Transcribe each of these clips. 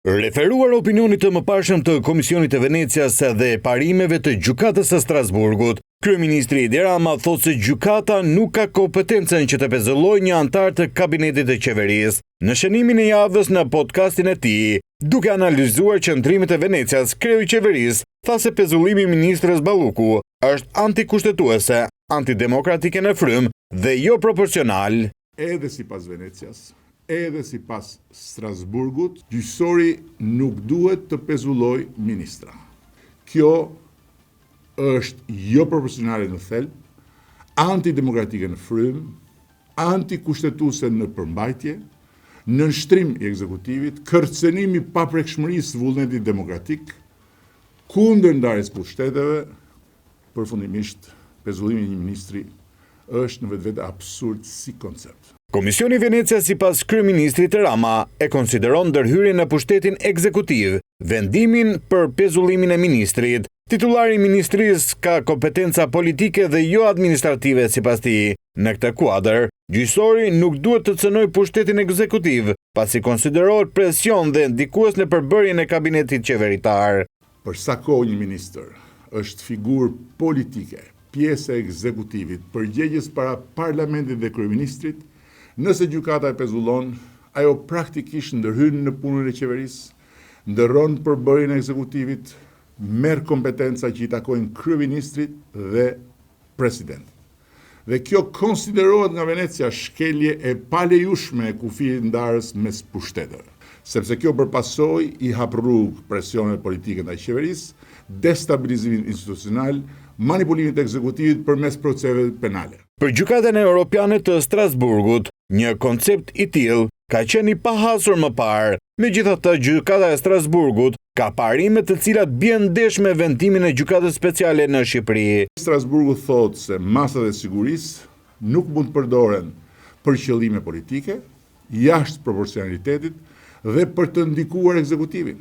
Referuar opinionit të mëparshëm të Komisionit të Venecias dhe parimeve të gjykatës së Strasburgut, kryeministri Edi Rama thotë se gjykata nuk ka kompetencën që të pezullojë një antar të kabinetit të qeverisë. Në shënimin e javës në podcastin e tij, duke analizuar qëndrimet e Venecias, kreu i qeverisë tha se pezullimi i ministrës Balluku është antikushtetuese, antidemokratike në frymë dhe jo proporcional. Edhe sipas Venecias, edhe sipas Strasburgut, gjyqësori nuk duhet të pezullojë ministra. Kjo është jo proporcionale në thelb, antidemokratike në frymë, antikushtetuese në përmbajtje, nënshtrim i ekzekutivit, kërcënim i paprekshmërisë vullnetit demokratik, kundër ndarjes pushteteve, përfundimisht pezullimi i një ministri është në vetvete absurd si koncept. Komisioni Venecia sipas kryeministrit Rama e konsideron ndërhyrjen në pushtetin ekzekutiv, vendimin për pezullimin e ministrit. Titullari i ministrisë ka kompetenca politike dhe jo administrative sipas tij. Në këtë kuadër, gjyqësori nuk duhet të cënojë pushtetin ekzekutiv, pasi konsiderohet presion dhe ndikues në përbërjen e kabinetit qeveritar. Për sa kohë një ministër është figurë politike, pjesë e ekzekutivit, përgjegjës para parlamentit dhe kryeministrit, nëse gjykata e pezullon, ajo praktikisht ndërhyn në punën e qeverisë, ndërron përbërjen e ekzekutivit, merr kompetenca që i takojnë kryeministrit dhe presidentit. Dhe kjo konsiderohet nga Venecia shkelje e palejueshme e kufijit ndarës mes pushteteve, sepse kjo përpasoi i hap rrugë presioneve politike ndaj qeverisë, destabilizimin institucional, manipulimin e ekzekutivit përmes procedurave penale. Për gjykatën Europiane të Strasburgut, një koncept i tillë ka qenë i pahasur më parë. Megjithatë, gjykata e Strasburgut ka parime të cilat bien ndesh me vendimin e gjykatës speciale në Shqipëri. Strasburgu thotë se masat e sigurisë nuk mund të përdoren për qëllime politike, jashtë proporcionalitetit dhe për të ndikuar ekzekutivin.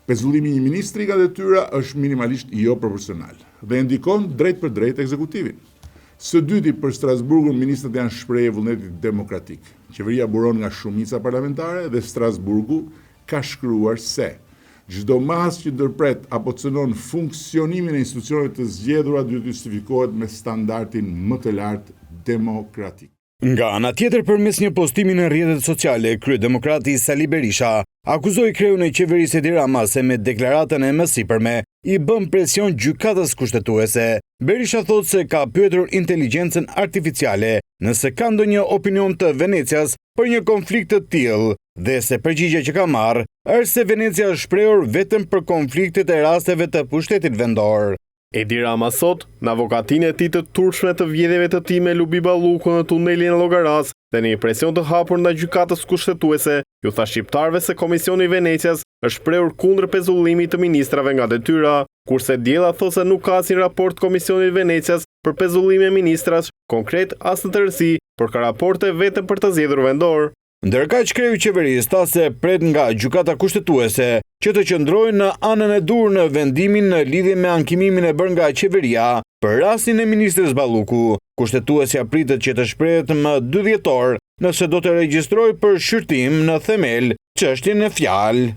Pezullimi i një ministri nga detyra është minimalisht jo proporcional dhe ndikon drejt për drejt ekzekutivin. Së dyti, për Strasburgun, ministrët janë shprehje vullnetit demokratik. Qeveria buron nga shumica parlamentare dhe Strasburgu ka shkruar se çdo masë që ndërpret apo cënon funksionimin e institucioneve të zgjedhura duhet të justifikohet me standardin më të lartë demokratik. Nga ana tjetër, përmes një postimi në rrjetet sociale, kryedemokrati Sali Berisha akuzoi kreun e qeverisë Edi Rama se me deklaratën e mësipërme i bën presion gjykatës kushtetuese. Berisha thotë se ka pyetur inteligjencën artificiale nëse ka ndonjë opinion të Venecias për një konflikt të tillë dhe se përgjigjja që ka marrë është se Venecia është shprehur vetëm për konfliktet e rasteve të pushtetit vendor. Edi Rama sot, në avokatinë e tij të turshme të vjedhjeve të tij me Lubi Balluku në tunelin e Llogaras dhe në një presion të hapur ndaj gjykatës kushtetuese, ju tha shqiptarëve se Komisioni i Venecias është shprehur kundër pezullimit të ministrave nga detyra, kurse Diella thotë se nuk ka asnjë raport Komisioni i Venecias për pezullim e ministrash, konkret as në tërësi, por ka raporte vetëm për të zgjedhur vendor. Ndërkaq kreu i qeverisë tha se pret nga gjykata kushtetuese që të qëndrojnë në anën e dur në vendimin në lidhje me ankimimin e bërë nga qeveria për rastin e ministrës Balluku. Kushtetuesja pritet që të shprehet më 2 dhjetor nëse do të regjistrojë për shqyrtim në themel çështjen e fjalë.